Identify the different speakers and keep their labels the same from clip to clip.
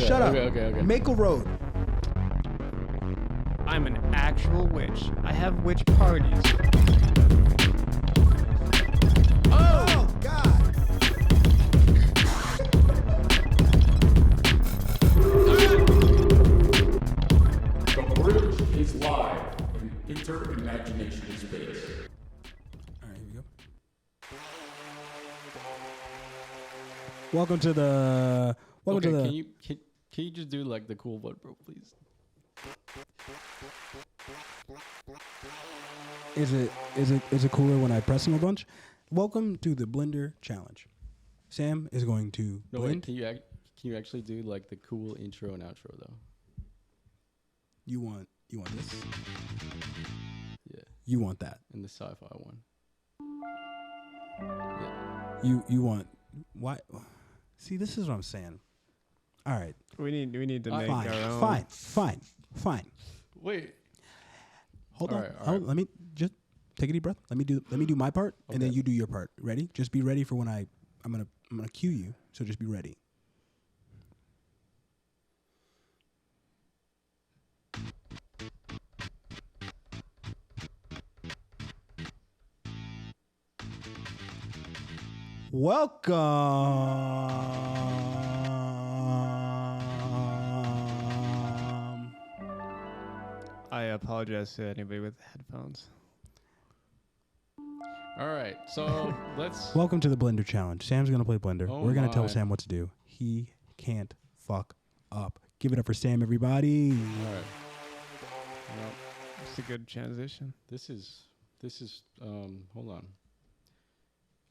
Speaker 1: shut up.
Speaker 2: Okay.
Speaker 1: Make a road.
Speaker 3: I'm an actual witch. I have witch parties.
Speaker 1: Oh, God.
Speaker 4: The bridge is live. Enter imagination space.
Speaker 1: All right, here we go. Welcome to the. Welcome to the.
Speaker 2: Can you just do like the cool one, bro, please?
Speaker 1: Is it cooler when I press him a bunch? Welcome to the Blender Challenge. Sam is going to blend.
Speaker 2: Wait, can you actually do like the cool intro and outro though?
Speaker 1: You want this?
Speaker 2: Yeah.
Speaker 1: You want that?
Speaker 2: And the sci-fi one. Yeah.
Speaker 1: You want why? See, this is what I'm saying. All right.
Speaker 3: We need to make
Speaker 1: Fine.
Speaker 3: our own.
Speaker 1: Fine.
Speaker 2: Wait.
Speaker 1: Hold
Speaker 2: All
Speaker 1: on.
Speaker 2: right.
Speaker 1: Let me just take a deep breath. Let me do my part, and then
Speaker 2: Okay.
Speaker 1: you do your part. Ready? Just be ready for when I'm gonna cue you. So just be ready. Welcome.
Speaker 3: I apologize to anybody with headphones.
Speaker 2: All right. So let's.
Speaker 1: Welcome to the Blender Challenge. Sam's gonna play Blender.
Speaker 2: Oh
Speaker 1: We're gonna tell
Speaker 2: my.
Speaker 1: Sam what to do. He can't fuck up. Give it up for Sam, everybody.
Speaker 2: All right. Well,
Speaker 3: It's a good transition.
Speaker 2: this is. Hold on.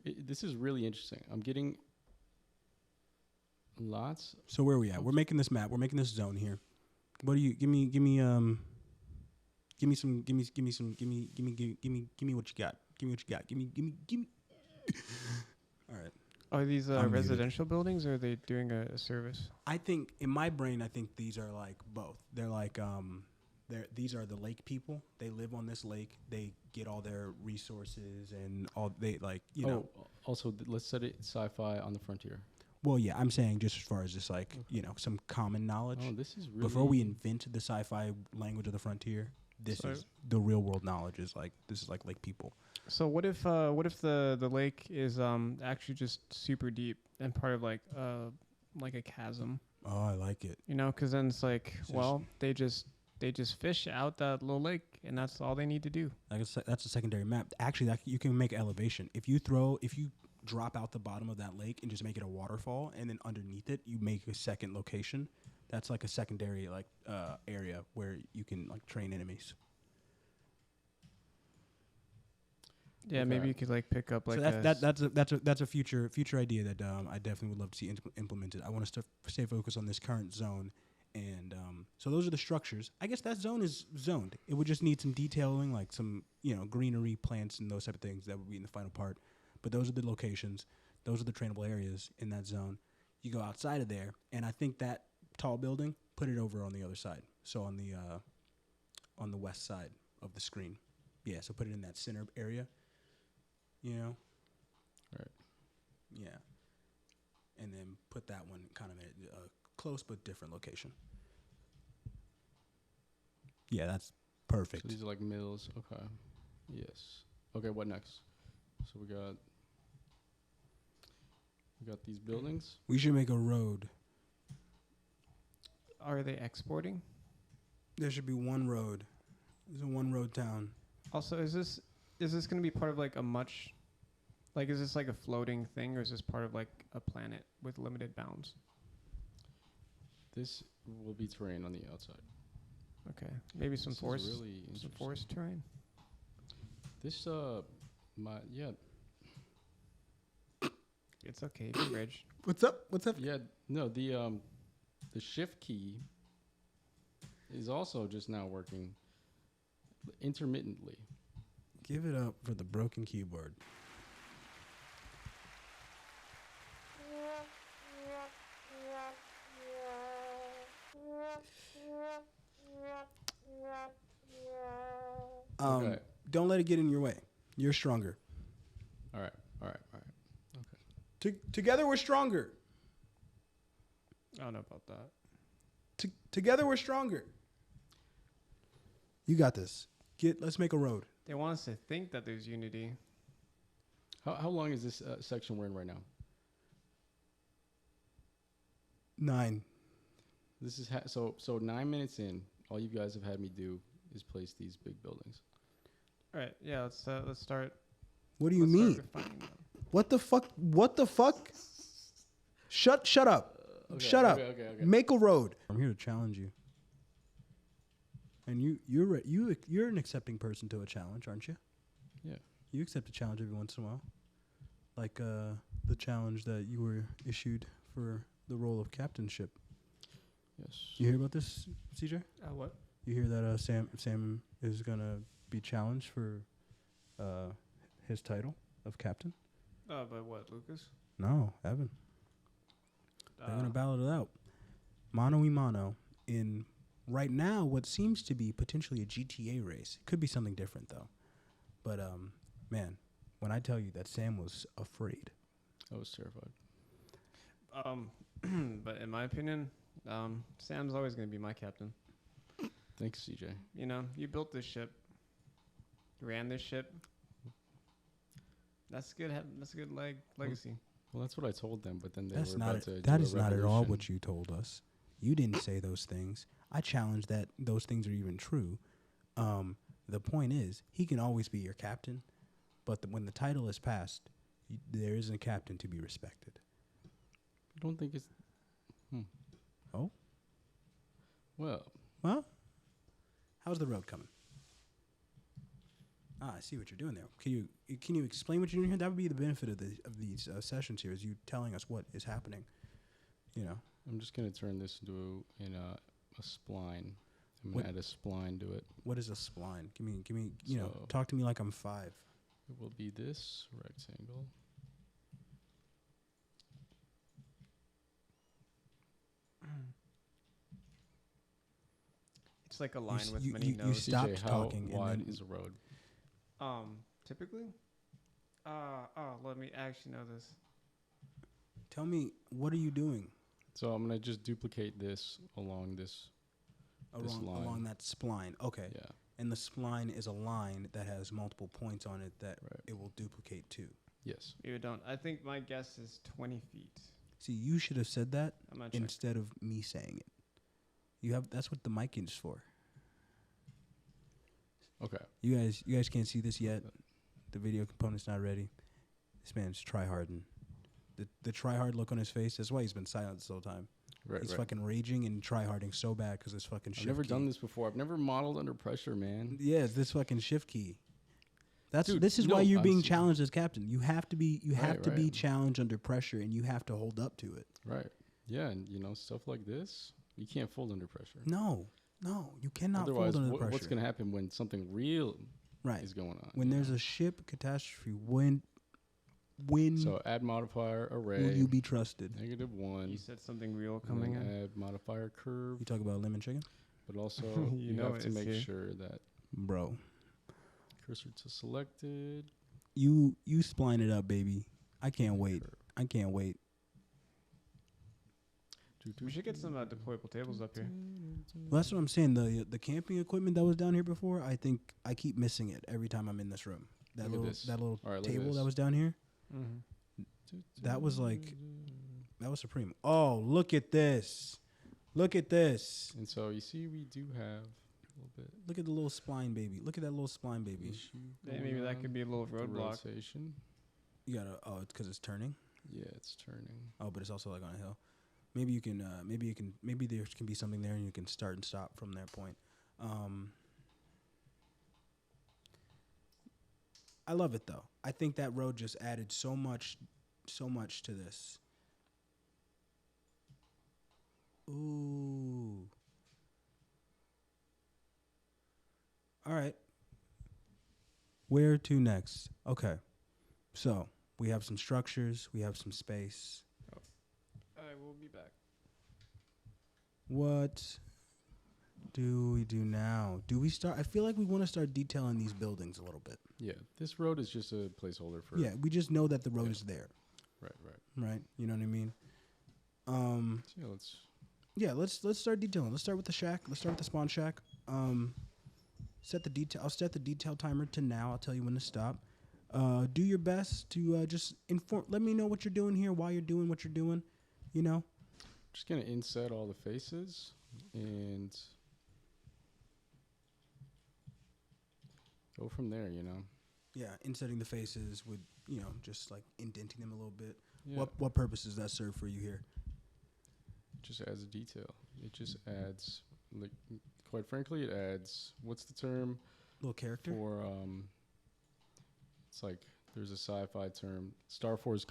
Speaker 2: This is really interesting. I'm getting lots.
Speaker 1: So where are we at? We're making this map. We're making this zone here. What do you give me what you got. Give me what you got. Give me. All right.
Speaker 3: Are these
Speaker 1: I'm muted.
Speaker 3: residential buildings, or are they doing a service?
Speaker 1: I think in my brain, I think these are like both. They're like these are the lake people. They live on this lake. They get all their resources and all they like. You know.
Speaker 2: Also, let's set it sci-fi on the frontier.
Speaker 1: Well, yeah. I'm saying just as far as just like some common knowledge.
Speaker 2: Oh, this is really.
Speaker 1: Before we invent the sci-fi language of the frontier, this is the real world knowledge. This is like lake people.
Speaker 3: So what if the lake is actually just super deep and part of like a chasm?
Speaker 1: Oh, I like it.
Speaker 3: You know, because then it's like,
Speaker 1: So
Speaker 3: well, they just fish out that little lake, and that's all they need to do.
Speaker 1: That's a secondary map. Actually, you can make elevation. If you drop out the bottom of that lake and just make it a waterfall, and then underneath it you make a second location. That's like a secondary area where you can like train enemies.
Speaker 3: Yeah,
Speaker 2: Okay.
Speaker 3: maybe you could like pick up like
Speaker 1: So that's a future idea that I definitely would love to see implemented. I want us to stay focused on this current zone, and so those are the structures. I guess that zone is zoned. It would just need some detailing, like some greenery, plants, and those type of things that would be in the final part. But those are the locations. Those are the trainable areas in that zone. You go outside of there, and I think that tall building, put it over on the other side. So on the west side of the screen. Yeah. So put it in that center area.
Speaker 2: Right.
Speaker 1: Yeah. And then put that one kind of at a close but different location. Yeah, that's perfect.
Speaker 2: So these are like mills. Okay. Yes. Okay. What next? So we got these buildings.
Speaker 1: We should make a road.
Speaker 3: Are they exporting?
Speaker 1: There should be one road. It's a one-road town.
Speaker 3: Also, is this going to be part of like is this like a floating thing, or is this part of like a planet with limited bounds?
Speaker 2: This will be terrain on the outside.
Speaker 3: Okay, maybe some
Speaker 2: This is
Speaker 3: forest,
Speaker 2: really
Speaker 3: some
Speaker 2: interesting.
Speaker 3: forest terrain.
Speaker 2: This
Speaker 3: It's okay, be rich.
Speaker 1: What's up?
Speaker 2: yeah, no, the shift key is also just now working intermittently.
Speaker 1: Give it up for the broken keyboard.
Speaker 2: Okay.
Speaker 1: Don't let it get in your way. You're stronger.
Speaker 2: All right.
Speaker 1: Together we're stronger.
Speaker 3: I don't know about that.
Speaker 1: Together we're stronger. You got this. Let's make a road.
Speaker 3: They want us to think that there's unity.
Speaker 2: How long is this section we're in right now?
Speaker 1: 9.
Speaker 2: This is so 9 minutes in. All you guys have had me do is place these big buildings.
Speaker 3: All right, yeah, let's start.
Speaker 1: What do you
Speaker 3: let's start
Speaker 1: mean?
Speaker 3: refining them.
Speaker 1: What the fuck? What the fuck? Shut up.
Speaker 2: Okay,
Speaker 1: Shut up.
Speaker 2: Okay.
Speaker 1: Make a road. I'm here to challenge you. And you're an accepting person to a challenge, aren't you?
Speaker 2: Yeah.
Speaker 1: You accept a challenge every once in a while. Like the challenge that you were issued for the role of captainship.
Speaker 2: Yes.
Speaker 1: You hear about this, CJ?
Speaker 3: What?
Speaker 1: You hear that Sam is gonna be challenged for his title of captain?
Speaker 3: But what, Lucas?
Speaker 1: No, Evan. They're gonna battle it out, mano y mano, in right now what seems to be potentially a GTA race. It could be something different though. But man, when I tell you that Sam was afraid,
Speaker 2: I was terrified.
Speaker 3: But in my opinion, Sam's always going to be my captain.
Speaker 2: Thanks, CJ.
Speaker 3: You know, you built this ship, you ran this ship. That's good. That's a good legacy.
Speaker 2: Well, that's what I told them, but then they
Speaker 1: that's
Speaker 2: were
Speaker 1: not
Speaker 2: about to
Speaker 1: it.
Speaker 2: do
Speaker 1: That
Speaker 2: a
Speaker 1: is not at all
Speaker 2: revolution.
Speaker 1: what you told us. You didn't say those things. I challenge that those things are even true. The point is, he can always be your captain, but when the title is passed, there isn't a captain to be respected.
Speaker 2: I don't think it's.
Speaker 1: Oh?
Speaker 2: Well,
Speaker 1: How's the road coming? I see what you're doing there. Can you explain what you're doing here? That would be the benefit of these sessions here, is you telling us what is happening. You know.
Speaker 2: I'm just gonna turn this into a spline. I'm gonna add a spline to it.
Speaker 1: What is a spline? Give me. You know,
Speaker 2: So-
Speaker 1: talk to me like I'm 5.
Speaker 2: It will be this rectangle.
Speaker 3: It's like a line with
Speaker 1: you-
Speaker 3: many
Speaker 1: you
Speaker 3: nodes.
Speaker 1: Stopped
Speaker 2: CJ, how
Speaker 1: talking and
Speaker 2: wide
Speaker 1: then-
Speaker 2: is a road?
Speaker 3: Typically. Let me actually know this.
Speaker 1: Tell me, what are you doing
Speaker 2: So I'm gonna just duplicate this along this. This line.
Speaker 1: along that spline? Okay.
Speaker 2: Yeah.
Speaker 1: And the spline is a line that has multiple points on it that
Speaker 2: Right.
Speaker 1: it will duplicate to.
Speaker 2: Yes.
Speaker 3: You don't. I think my guess is 20 feet.
Speaker 1: See, you should have said that
Speaker 3: I'm not sure.
Speaker 1: instead of me saying it. That's what the mic is for.
Speaker 2: Okay.
Speaker 1: You guys can't see this yet. The video component's not ready. This man's try-harding. The try-hard look on his face, that's why he's been silent this whole time.
Speaker 2: Right.
Speaker 1: He's
Speaker 2: right.
Speaker 1: fucking raging and try-harding so bad because this fucking shift
Speaker 2: I've never
Speaker 1: key.
Speaker 2: done this before. I've never modeled under pressure, man.
Speaker 1: Yeah, it's this fucking shift key.
Speaker 2: Dude,
Speaker 1: This is
Speaker 2: no,
Speaker 1: why you're
Speaker 2: I
Speaker 1: being
Speaker 2: see.
Speaker 1: challenged as captain. You have to be
Speaker 2: Right.
Speaker 1: challenged under pressure, and you have to hold up to it.
Speaker 2: Right. Yeah, and stuff like this, you can't fold under pressure.
Speaker 1: No, you cannot
Speaker 2: Otherwise,
Speaker 1: fold under pressure.
Speaker 2: what's going to happen when something real
Speaker 1: right
Speaker 2: is going on?
Speaker 1: when
Speaker 2: you
Speaker 1: there's
Speaker 2: know?
Speaker 1: a ship catastrophe? When
Speaker 2: So add modifier array.
Speaker 1: will you be trusted?
Speaker 2: -1.
Speaker 3: You said something real
Speaker 2: and
Speaker 3: coming
Speaker 2: then
Speaker 3: in.
Speaker 2: add modifier curve,
Speaker 1: You talk about lemon chicken,
Speaker 2: but also
Speaker 3: You
Speaker 2: you
Speaker 3: know
Speaker 2: have to
Speaker 3: it's
Speaker 2: make
Speaker 3: here.
Speaker 2: sure that
Speaker 1: bro.
Speaker 2: cursor to selected.
Speaker 1: You spline it up, baby. I can't wait. I can't wait.
Speaker 3: We should get some deployable tables up here.
Speaker 1: Well, that's what I'm saying. The camping equipment that was down here before, I think I keep missing it every time I'm in this room.
Speaker 2: Look at this.
Speaker 1: That little
Speaker 2: All right, look at
Speaker 1: table
Speaker 2: this.
Speaker 1: that was down here,
Speaker 3: Mm-hmm.
Speaker 1: that was supreme. Oh, look at this. Look at this.
Speaker 2: And so you see, we do have a little bit.
Speaker 1: Look at the little spline baby. Look at that little spline baby.
Speaker 2: issue
Speaker 3: Maybe
Speaker 2: going
Speaker 3: that could
Speaker 2: on
Speaker 3: be a little
Speaker 2: with the
Speaker 3: roadblock.
Speaker 2: rotation.
Speaker 1: You gotta. Oh, it's because it's turning.
Speaker 2: Yeah, it's turning.
Speaker 1: Oh, but it's also like on a hill. Maybe there can be something there, and you can start and stop from that point. I love it though. I think that road just added so much to this. Ooh. All right. Where to next? Okay. So we have some structures. We have some space.
Speaker 3: I will be back.
Speaker 1: What do we do now? Do we start? I feel like we want to start detailing these buildings a little bit.
Speaker 2: Yeah, this road is just a placeholder for.
Speaker 1: Yeah, we just know that the road
Speaker 2: Yeah.
Speaker 1: is there,
Speaker 2: Right.
Speaker 1: right? You know what I mean?
Speaker 2: So yeah, let's
Speaker 1: Yeah, let's start detailing. Let's start with the shack. Let's start with the spawn shack. Set the detail. I'll set the detail timer to now. I'll tell you when to stop. Do your best to just inform. Let me know what you're doing here, why you're doing what you're doing. You know.
Speaker 2: Just gonna inset all the faces and go from there. You know.
Speaker 1: Yeah, insetting the faces with just like indenting them a little bit.
Speaker 2: Yeah.
Speaker 1: What purpose does that serve for you here?
Speaker 2: Just adds a detail. It just adds, like, quite frankly, it adds. What's the term
Speaker 1: Little character.
Speaker 2: for? It's like there's a sci-fi term. Star Wars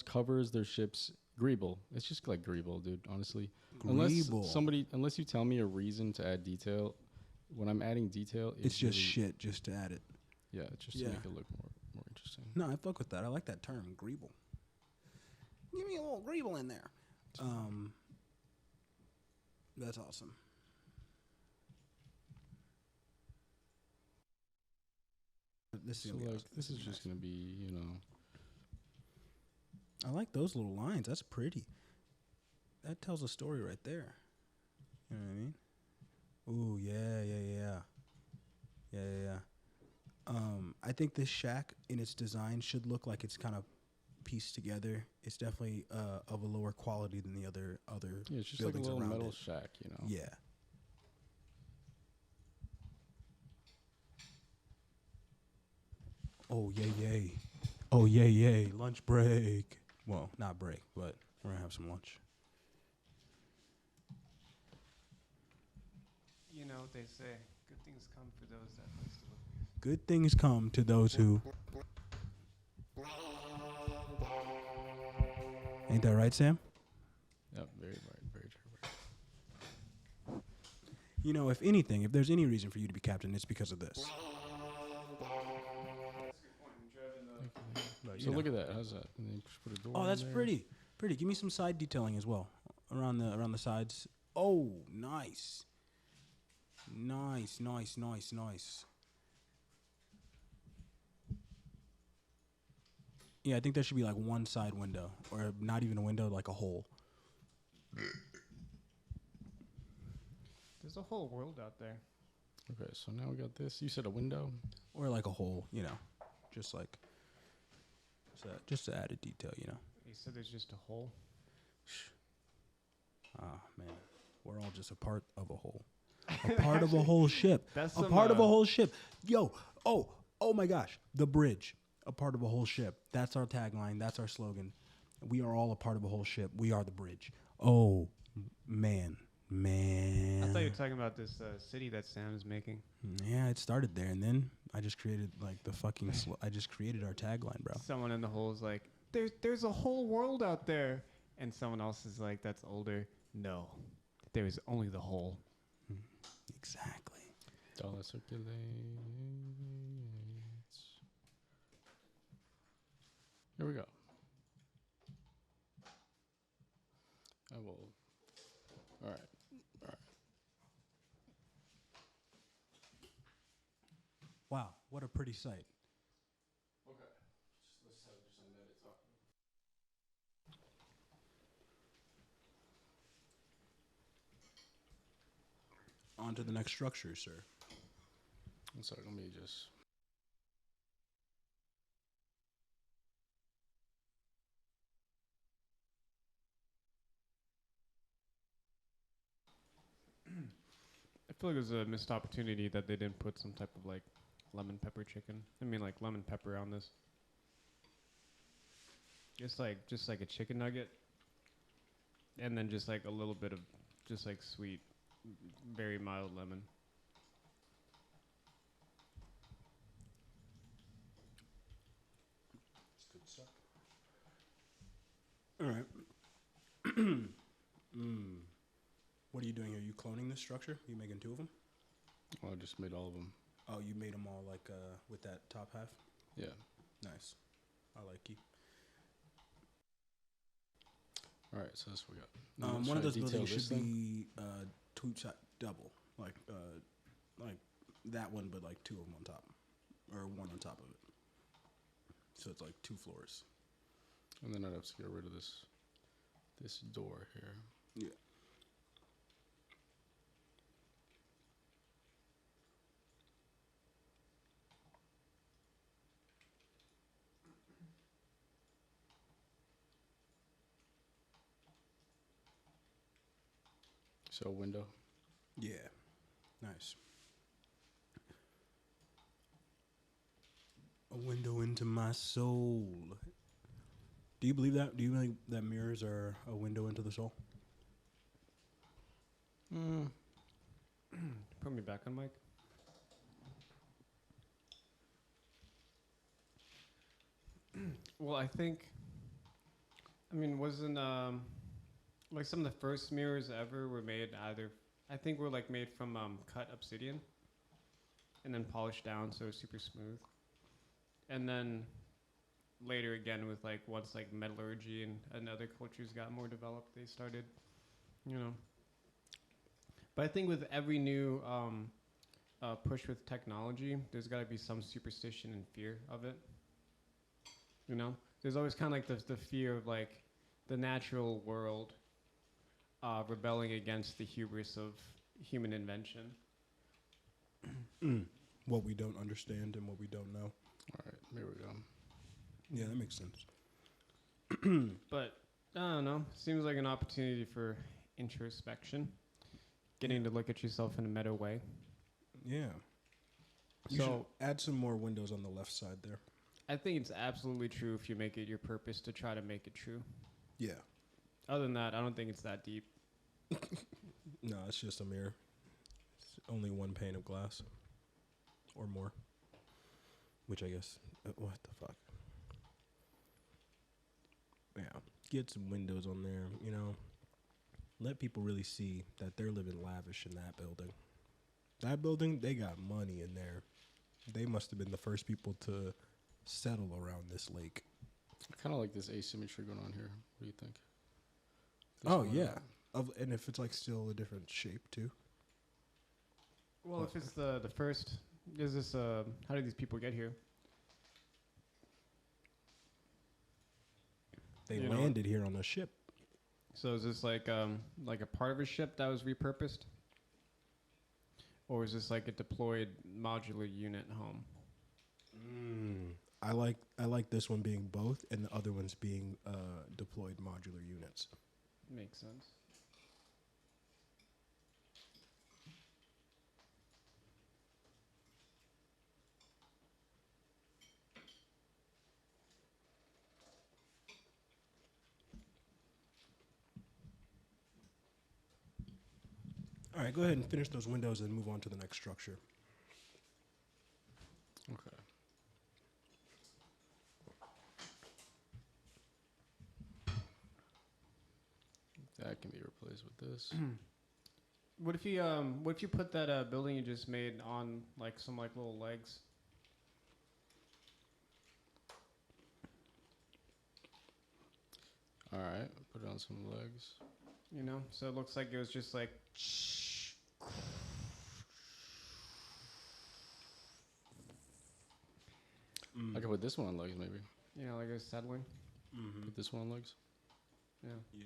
Speaker 2: covers their ships greeble. It's just like greeble, dude. Honestly,
Speaker 1: Greeble.
Speaker 2: unless you tell me a reason to add detail, when I'm adding detail,
Speaker 1: It's just shit just to add it.
Speaker 2: Yeah, just to make it look more interesting.
Speaker 1: No, I fuck with that. I like that term, greeble. Give me a little greeble in there. That's awesome. This
Speaker 2: This is just gonna be,
Speaker 1: I like those little lines. That's pretty. That tells a story right there. You know what I mean? Ooh, yeah. I think this shack in its design should look like it's kind of pieced together. It's definitely of a lower quality than the other
Speaker 2: yeah, it's just like a
Speaker 1: buildings
Speaker 2: little
Speaker 1: around
Speaker 2: metal
Speaker 1: it.
Speaker 2: shack,
Speaker 1: Yeah. Oh, yay. Oh, yay. Lunch break. Well, not break, but we're going to have some lunch.
Speaker 3: You know what they say. Good things come for those that face to look.
Speaker 1: Good things come to those who... Ain't that right, Sam?
Speaker 2: Yep, very right, very true.
Speaker 1: You know, if anything, if there's any reason for you to be captain, it's because of this.
Speaker 2: So look at that. How's that? And then just put a door.
Speaker 1: Oh, that's
Speaker 2: in there.
Speaker 1: pretty. Pretty. Give me some side detailing as well around the sides. Oh, nice. Nice. Yeah, I think there should be like one side window, or not even a window, like a hole.
Speaker 3: There's a whole world out there.
Speaker 2: Okay, so now we got this. You said a window?
Speaker 1: Or like a hole, just like, just to add a detail,
Speaker 3: You said there's just a hole.
Speaker 1: Ah, man, we're all just a part of a whole. A part of a whole ship.
Speaker 3: That's
Speaker 1: a part of a whole ship. Yo, oh my gosh, the bridge. A part of a whole ship. That's our tagline. That's our slogan. We are all a part of a whole ship. We are the bridge. Oh, man.
Speaker 3: I thought you were talking about this city that Sam's making.
Speaker 1: Yeah, it started there, and then I just created like the fucking. I just created our tagline, bro.
Speaker 3: Someone in the hole is like, "There's a whole world out there," and someone else is like, "That's older." No, there is only the hole.
Speaker 1: Exactly.
Speaker 2: Dollar circulates. Here we go. I will. All right.
Speaker 1: Wow, what a pretty sight.
Speaker 2: Okay. Let's have just a minute talk.
Speaker 1: On to the next structure, sir.
Speaker 2: So let me just.
Speaker 3: I feel like it was a missed opportunity that they didn't put some type of like lemon pepper chicken. I mean, like lemon pepper on this. Just like a chicken nugget, and then just like a little bit of just like sweet, very mild lemon.
Speaker 1: All right. What are you doing here? Are you cloning this structure? Are you making two of them?
Speaker 2: Well, I just made all of them.
Speaker 1: Oh, you made them all like with that top half?
Speaker 2: Yeah.
Speaker 1: Nice. I like you.
Speaker 2: All right, so that's what we got.
Speaker 1: One of those buildings should be two-side double, like that one, but like two of them on top, or one on top of it. So it's like two floors.
Speaker 2: And then I'd have to get rid of this this door here.
Speaker 1: Yeah.
Speaker 2: So window.
Speaker 1: Yeah. Nice. A window into my soul. Do you believe that? Do you believe that mirrors are a window into the soul?
Speaker 3: Put me back on mic. Well, I think. I mean, wasn't like some of the first mirrors ever were made either. I think were like made from cut obsidian, and then polished down so it's super smooth. And then later again with like once like metallurgy and other cultures got more developed, they started, you know. But I think with every new push with technology, there's got to be some superstition and fear of it. You know, there's always kind of like the fear of like the natural world rebelling against the hubris of human invention.
Speaker 1: What we don't understand and what we don't know.
Speaker 2: All right, here we go.
Speaker 1: Yeah, that makes sense.
Speaker 3: But I don't know. Seems like an opportunity for introspection, getting to look at yourself in a meta way.
Speaker 1: Yeah. You should add some more windows on the left side there.
Speaker 3: I think it's absolutely true if you make it your purpose to try to make it true.
Speaker 1: Yeah.
Speaker 3: Other than that, I don't think it's that deep.
Speaker 1: No, it's just a mirror. It's only one pane of glass. Or more. Which I guess... what the fuck? Yeah. Get some windows on there, you know. Let people really see that they're living lavish in that building. That building, they got money in there. They must have been the first people to settle around this lake.
Speaker 2: I kind of like this asymmetry going on here. What do you think?
Speaker 1: Oh, yeah. And if it's like still a different shape too.
Speaker 3: Well, if it's the first, is this how did these people get here?
Speaker 1: They
Speaker 3: You know
Speaker 1: landed here on a ship.
Speaker 3: So is this like a part of a ship that was repurposed, or is this like a deployed modular unit home?
Speaker 1: I like this one being both, and the other ones being deployed modular units.
Speaker 3: Makes sense.
Speaker 1: All right, go ahead and finish those windows and move on to the next structure.
Speaker 2: Okay. That can be replaced with this.
Speaker 3: What if you put that building you just made on like some like little legs?
Speaker 2: All right, put it on some legs.
Speaker 3: You know, so it looks like it was just like.
Speaker 2: I could put this one on legs, maybe.
Speaker 3: You know, like it was settling.
Speaker 2: Put this one on legs.
Speaker 3: Yeah.
Speaker 1: Yeah.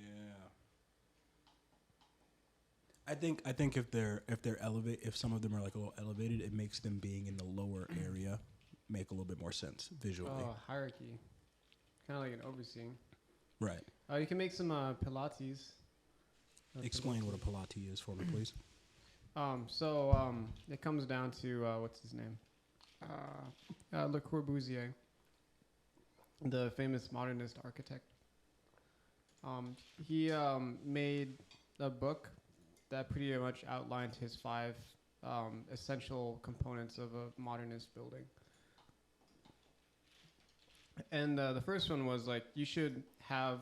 Speaker 1: I think if they're if some of them are like a little elevated, it makes them being in the lower area make a little bit more sense visually.
Speaker 3: Oh, hierarchy. Kind of like an overseeing.
Speaker 1: Right.
Speaker 3: You can make some Pilates.
Speaker 1: Explain what a Pilates is for me, please.
Speaker 3: It comes down to what's his name? Le Corbusier, the famous modernist architect. He made a book that pretty much outlined his 5 essential components of a modernist building. And the first one was like you should have,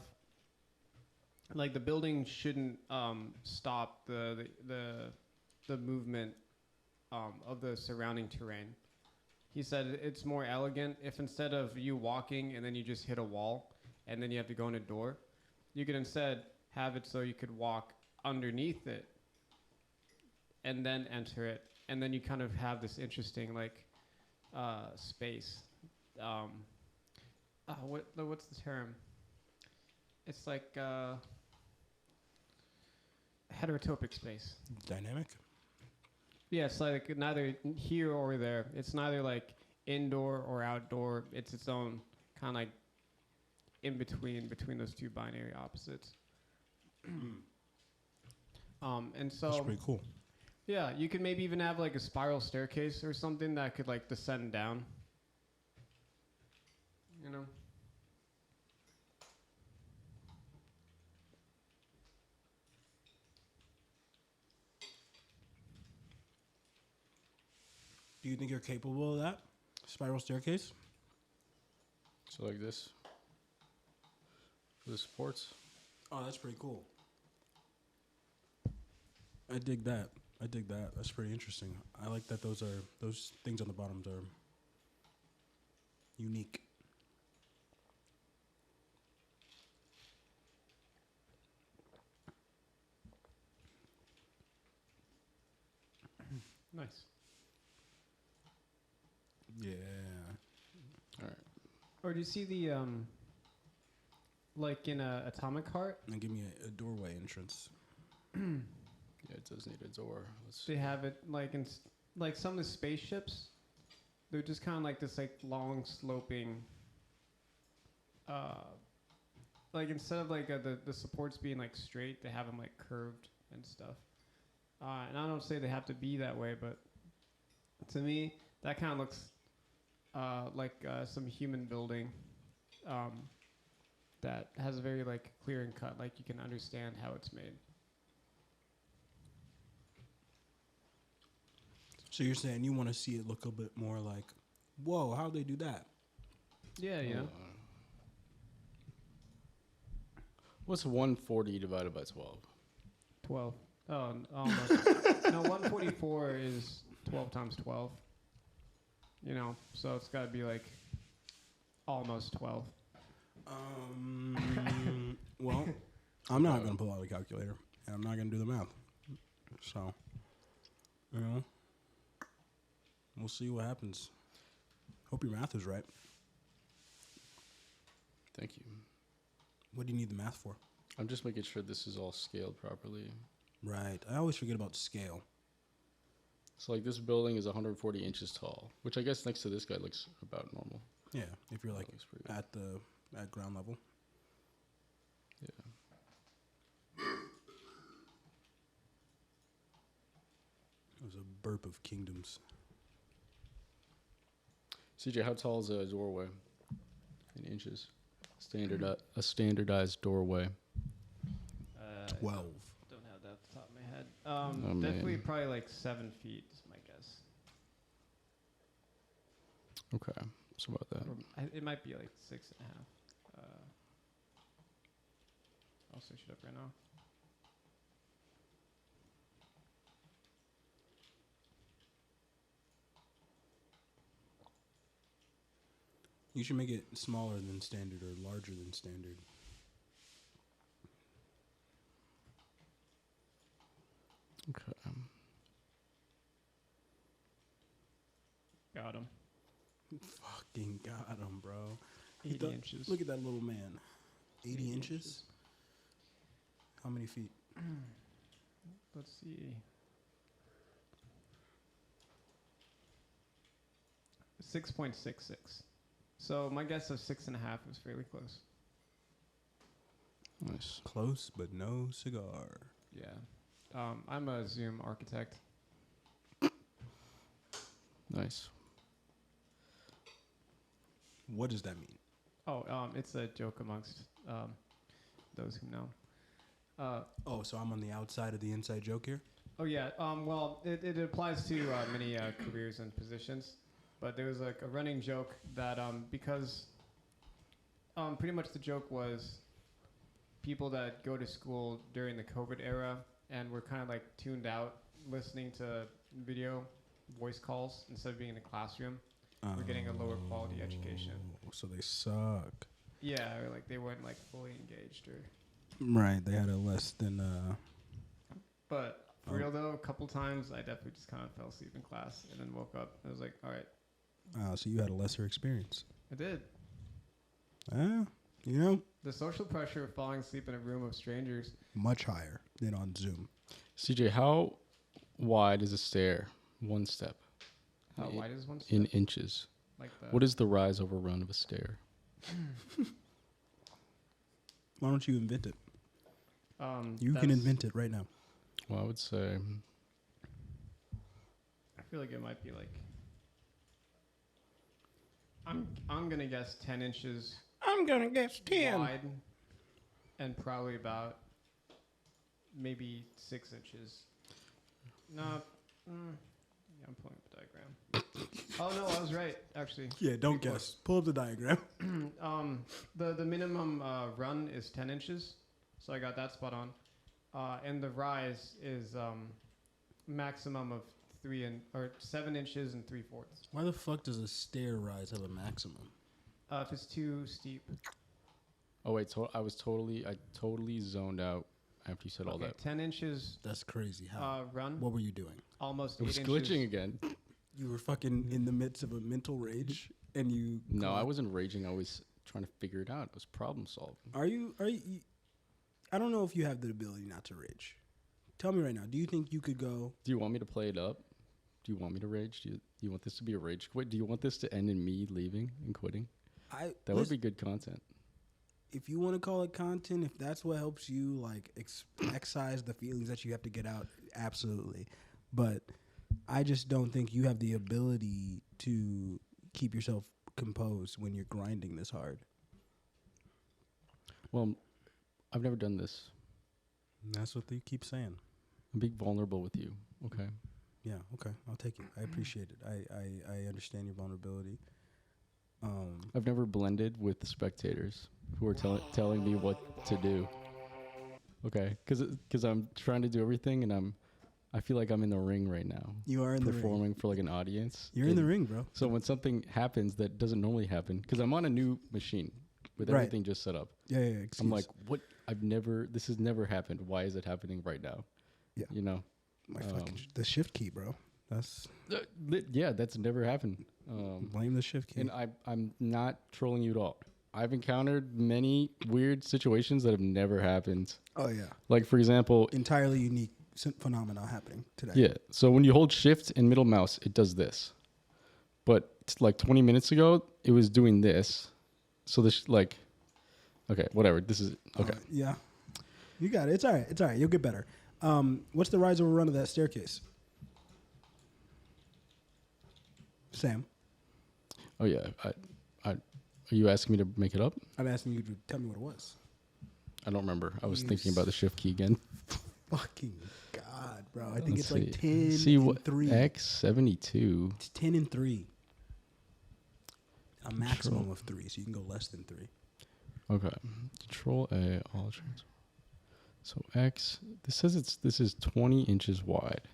Speaker 3: like the building shouldn't stop the movement of the surrounding terrain. He said it's more elegant if instead of you walking and then you just hit a wall and then you have to go in a door, you could instead have it so you could walk underneath it and then enter it, and then you kind of have this interesting like space. What's the term? It's like heterotopic space.
Speaker 1: Dynamic.
Speaker 3: Yeah, it's like neither here or there. It's neither like indoor or outdoor. It's its own kind of like in between those two binary opposites. And so
Speaker 1: That's pretty cool.
Speaker 3: yeah, you could maybe even have like a spiral staircase or something that could like descend down. You know?
Speaker 1: Do you think you're capable of that? Spiral staircase?
Speaker 2: So like this. For the supports.
Speaker 1: Oh, that's pretty cool. I dig that. That's pretty interesting. I like that those things on the bottoms are unique.
Speaker 3: Nice.
Speaker 1: Yeah.
Speaker 2: All right.
Speaker 3: Or do you see the like in a Atomic Heart,
Speaker 1: And give me a doorway entrance.
Speaker 2: Yeah, it does need a door.
Speaker 3: they have it like in like some of the spaceships. They're just kind of like this like long sloping. Like instead of like the supports being like straight, they have them like curved and stuff. And I don't say they have to be that way, but to me that kind of looks like some human building that has a very like clear and cut, like you can understand how it's made.
Speaker 1: So you're saying you want to see it look a bit more like, whoa, how'd they do that?
Speaker 3: Yeah, you know.
Speaker 2: What's 140 divided by 12?
Speaker 3: 12. Oh, almost. No, 144 is 12 times 12. You know, so it's got to be like almost 12.
Speaker 1: Well, I'm not going to pull out a calculator, and I'm not going to do the math. So, you know, we'll see what happens. Hope your math is right.
Speaker 2: Thank you.
Speaker 1: What do you need the math for?
Speaker 2: I'm just making sure this is all scaled properly.
Speaker 1: Right. I always forget about scale.
Speaker 2: So like this building is 140 inches tall, which I guess next to this guy looks about normal.
Speaker 1: Yeah, if you're like
Speaker 2: That looks pretty good.
Speaker 1: at ground level.
Speaker 2: Yeah.
Speaker 1: It was a burp of kingdoms.
Speaker 2: CJ, how tall is a doorway in inches? A standardized doorway.
Speaker 1: 12.
Speaker 3: Don't have that off the top of my head.
Speaker 2: Oh,
Speaker 3: Definitely
Speaker 2: man.
Speaker 3: probably like 7 feet is my guess.
Speaker 2: Okay. So about that.
Speaker 3: Or it might be like 6.5. I'll search it up right now.
Speaker 1: You should make it smaller than standard or larger than standard.
Speaker 2: Okay.
Speaker 3: Got him.
Speaker 1: Fucking got him, bro.
Speaker 3: 80 inches.
Speaker 1: Look at that little man. 80 inches? How many feet?
Speaker 3: Let's see. 6.66. So my guess of 6.5 is fairly close.
Speaker 2: Nice.
Speaker 1: Close, but no cigar.
Speaker 3: Yeah. I'm a Zoom architect.
Speaker 2: Nice.
Speaker 1: What does that mean?
Speaker 3: Oh, it's a joke amongst those who know.
Speaker 1: Oh, so I'm on the outside of the inside joke here?
Speaker 3: Oh yeah. Well, it applies to many careers and positions, but there was like a running joke that because pretty much the joke was people that go to school during the COVID era and were kind of like tuned out listening to video voice calls instead of being in a classroom. We're getting a lower quality education.
Speaker 1: So they suck.
Speaker 3: Yeah, or like they weren't like fully engaged or.
Speaker 1: Right, they had a less than.
Speaker 3: But for real though, a couple times I definitely just kind of fell asleep in class and then woke up. I was like, all right.
Speaker 1: So you had a lesser experience.
Speaker 3: I did.
Speaker 1: You know,
Speaker 3: The social pressure of falling asleep in a room of strangers.
Speaker 1: much higher than on Zoom.
Speaker 2: CJ, how wide is a stair? One step.
Speaker 3: How
Speaker 2: In-
Speaker 3: wide is one step?
Speaker 2: In inches.
Speaker 3: Like the
Speaker 2: What is the rise over run of a stair?
Speaker 1: Why don't you invent it? You can
Speaker 3: that's-
Speaker 1: invent it right now.
Speaker 2: Well, I would say
Speaker 3: I feel like it might be like. I'm gonna guess 10 inches
Speaker 1: I'm gonna guess
Speaker 3: wide, and probably about maybe 6 inches. No, yeah, I'm pulling up a diagram. Oh no, I was right actually.
Speaker 1: Yeah, don't
Speaker 3: Pretty
Speaker 1: guess. Pull up the diagram.
Speaker 3: The minimum run is 10 inches, so I got that spot on, and the rise is maximum of 7 inches and 3/4.
Speaker 1: Why the fuck does a stair rise have a maximum?
Speaker 3: If it's too steep.
Speaker 2: Oh wait, I totally zoned out after you said all that.
Speaker 3: 10 inches
Speaker 1: That's crazy. How?
Speaker 3: run,
Speaker 1: What were you doing?
Speaker 3: almost
Speaker 2: It was
Speaker 3: 8
Speaker 2: glitching
Speaker 3: inches.
Speaker 2: again.
Speaker 1: You were fucking in the midst of a mental rage, and you.
Speaker 2: No, I wasn't raging. I was trying to figure it out. I was problem solving.
Speaker 1: Are you? I don't know if you have the ability not to rage. Tell me right now. Do you think you could go?
Speaker 2: Do you want me to play it up? Do you want me to rage? Do you want this to be a rage quit? Do you want this to end in me leaving and quitting? That would be good content.
Speaker 1: If you want to call it content, if that's what helps you like excise the feelings that you have to get out, absolutely. But I just don't think you have the ability to keep yourself composed when you're grinding this hard.
Speaker 2: Well, I've never done this.
Speaker 1: That's what they keep saying.
Speaker 2: I'm being vulnerable with you. Okay.
Speaker 1: Yeah, okay. I'll take it. I appreciate it. I understand your vulnerability.
Speaker 2: I've never blended with the spectators who are telling me what to do. Okay, because I'm trying to do everything, and I feel like I'm in the ring right now.
Speaker 1: You are in the ring.
Speaker 2: Performing for like an audience.
Speaker 1: You're in the ring, bro.
Speaker 2: So when something happens that doesn't normally happen, because I'm on a new machine with
Speaker 1: Right.
Speaker 2: everything just set up.
Speaker 1: Yeah.
Speaker 2: I'm like, what? This has never happened. Why is it happening right now?
Speaker 1: Yeah.
Speaker 2: You know?
Speaker 1: my fucking the shift key, bro. That's
Speaker 2: Yeah, that's never happened.
Speaker 1: blame the shift key.
Speaker 2: And I'm not trolling you at all. I've encountered many weird situations that have never happened.
Speaker 1: Oh yeah,
Speaker 2: Like, for example,
Speaker 1: entirely unique phenomena happening today.
Speaker 2: yeah. So when you hold shift and middle mouse, it does this. But like 20 minutes ago, it was doing this. So this okay, whatever. This is okay.
Speaker 1: Yeah, you got it. It's all right. It's all right. You'll get better. What's the rise over run of that staircase? Sam,
Speaker 2: Oh yeah. Are you asking me to make it up?
Speaker 1: I'm asking you to tell me what it was.
Speaker 2: I don't remember. I was
Speaker 1: You
Speaker 2: thinking about the shift key again.
Speaker 1: Fucking God, bro. I think
Speaker 2: Let's
Speaker 1: it's like
Speaker 2: see.
Speaker 1: 10
Speaker 2: See
Speaker 1: and
Speaker 2: what
Speaker 1: 3.
Speaker 2: X72.
Speaker 1: It's 10 and 3. A maximum of 3, so you can go less than 3.
Speaker 2: Okay. Control A, all transfer. So X, this is 20 inches wide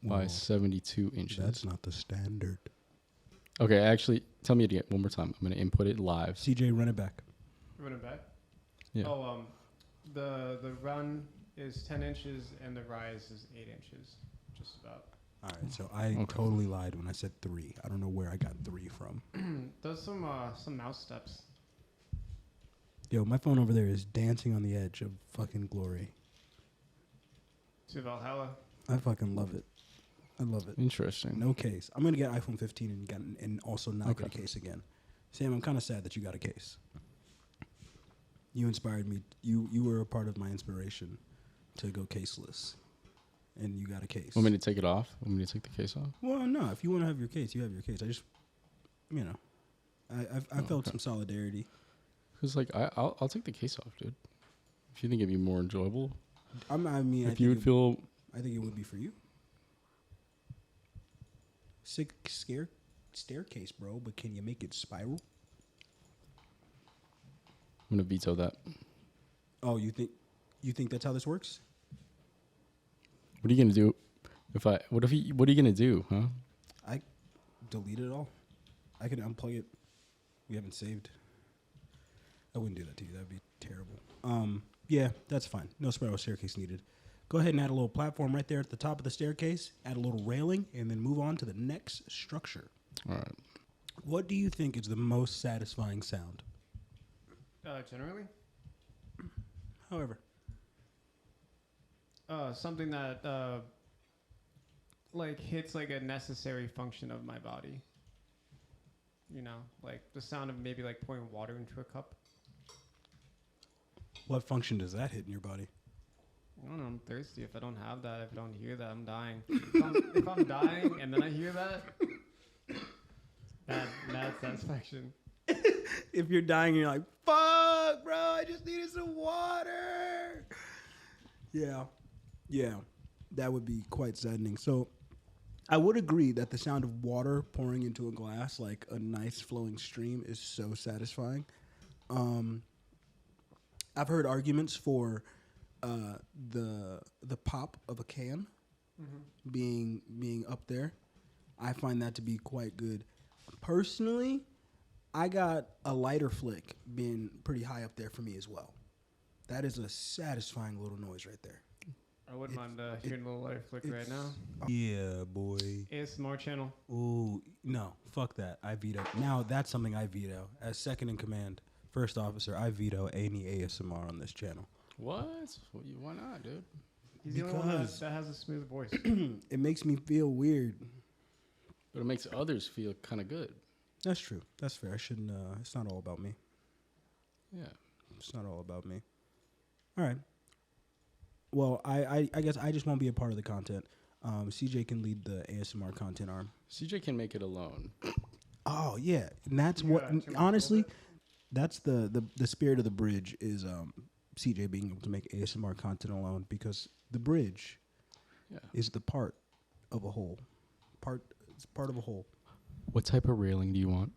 Speaker 2: by
Speaker 1: Well,
Speaker 2: 72 inches.
Speaker 1: That's not the standard.
Speaker 2: Okay, actually, tell me it again one more time. I'm going to input it live.
Speaker 1: CJ, run it back.
Speaker 3: Run it back.
Speaker 2: Yeah.
Speaker 3: Oh, the run is 10 inches and the rise is 8 inches, just about.
Speaker 1: All right, so I totally lied when I said 3. I don't know where I got 3 from.
Speaker 3: Does some mouse steps.
Speaker 1: Yo, my phone over there is dancing on the edge of fucking glory.
Speaker 3: To Valhalla.
Speaker 1: I fucking love it. I love it.
Speaker 2: Interesting.
Speaker 1: No case. I'm gonna get iPhone 15 and also not get a
Speaker 2: Okay.
Speaker 1: case again. Sam, I'm kind of sad that you got a case. You inspired me. You were a part of my inspiration to go caseless, and you got a case.
Speaker 2: Want me to take it off? Want me to take the case off?
Speaker 1: Well, no. If you want to have your case, you have your case. I just, I felt some solidarity.
Speaker 2: Because like I'll take the case off, dude. If you think it'd be more enjoyable.
Speaker 1: I
Speaker 2: If you would feel.
Speaker 1: I think it would be for you. Sick staircase, bro. But can you make it spiral?
Speaker 2: I'm gonna veto that.
Speaker 1: Oh, you think that's how this works?
Speaker 2: What are you gonna do? What are you gonna do, huh?
Speaker 1: I delete it all. I can unplug it. We haven't saved. I wouldn't do that to you. That'd be terrible. Yeah, that's fine. No spiral staircase needed. Go ahead and add a little platform right there at the top of the staircase. Add a little railing, and then move on to the next structure.
Speaker 2: All right.
Speaker 1: What do you think is the most satisfying sound?
Speaker 3: Generally,
Speaker 1: However,
Speaker 3: something that like hits like a necessary function of my body. You know, like the sound of maybe like pouring water into a cup.
Speaker 1: what function does that hit in your body?
Speaker 3: I don't know. I'm thirsty. If I don't have that, if I don't hear that, I'm dying. If I'm dying and then I hear that, mad satisfaction.
Speaker 1: If you're dying and you're like, fuck, bro, I just needed some water. Yeah. That would be quite saddening. So I would agree that the sound of water pouring into a glass, like a nice flowing stream, is so satisfying. I've heard arguments for the pop of a can being up there. I find that to be quite good. Personally, I got a lighter flick being pretty high up there for me as well. That is a satisfying little noise right there.
Speaker 3: I wouldn't mind hearing a little lighter flick right now.
Speaker 1: Yeah, boy.
Speaker 3: ASMR channel.
Speaker 1: Ooh, no, fuck that. I veto. Now that's something I veto. As second in command, first officer, I veto any ASMR on this channel.
Speaker 2: What? Why not, dude?
Speaker 3: He's the only one that has a smooth voice.
Speaker 1: It makes me feel weird.
Speaker 2: But it makes others feel kind of good.
Speaker 1: That's true. That's fair. I shouldn't. It's not all about me.
Speaker 2: Yeah.
Speaker 1: It's not all about me. All right. Well, I guess I just won't be a part of the content. CJ can lead the ASMR content arm.
Speaker 2: CJ can make it alone.
Speaker 1: Oh yeah, and that's honestly, that's the spirit of the bridge is CJ being able to make ASMR content alone, because the bridge is the part of a whole. It's part of a whole.
Speaker 2: What type of railing do you want?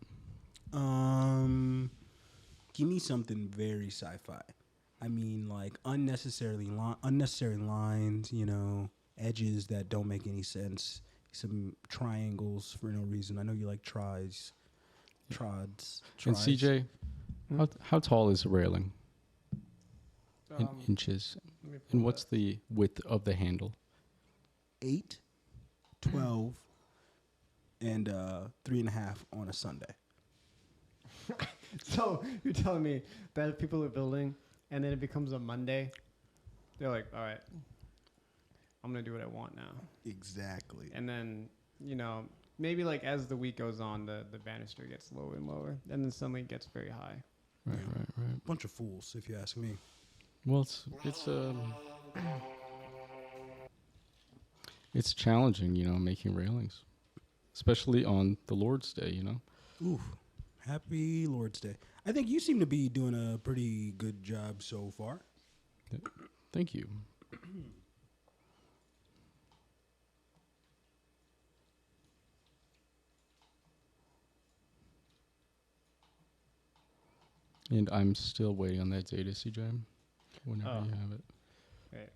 Speaker 1: Give me something very sci-fi. I mean, like unnecessary lines, edges that don't make any sense. Some triangles for no reason. I know you like trods.
Speaker 2: And CJ, how tall is the railing? In inches. And what's the width of the handle?
Speaker 1: 8, 12, and 3.5 on a Sunday.
Speaker 3: So you're telling me that if people are building and then it becomes a Monday, they're like, all right, I'm going to do what I want now.
Speaker 1: Exactly.
Speaker 3: And then, maybe like as the week goes on, the banister gets lower and lower, and then suddenly it gets very high.
Speaker 2: Right.
Speaker 1: Bunch of fools, if you ask me.
Speaker 2: Well, it's challenging, making railings, especially on the Lord's Day,
Speaker 1: Oof. Happy Lord's Day. I think you seem to be doing a pretty good job so far.
Speaker 2: Thank you. And I'm still waiting on that data, CJ, whenever you have it.
Speaker 3: Wait.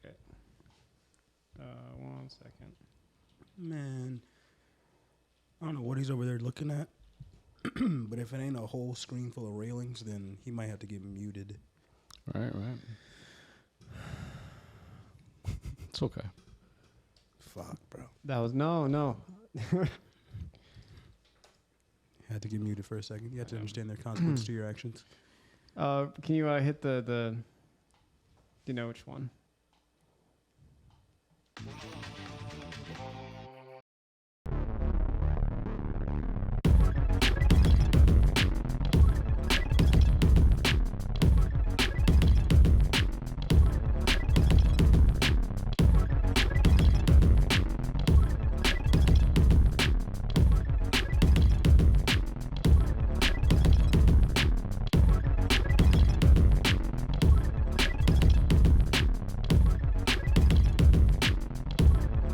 Speaker 3: 1 second.
Speaker 1: Man, I don't know what he's over there looking at, but if it ain't a whole screen full of railings, then he might have to get muted.
Speaker 2: Right. It's okay.
Speaker 1: Fuck, bro.
Speaker 3: That was no.
Speaker 1: Had to get muted for a second. You have to understand their consequences to your actions.
Speaker 3: Can you hit the? Do you know which one?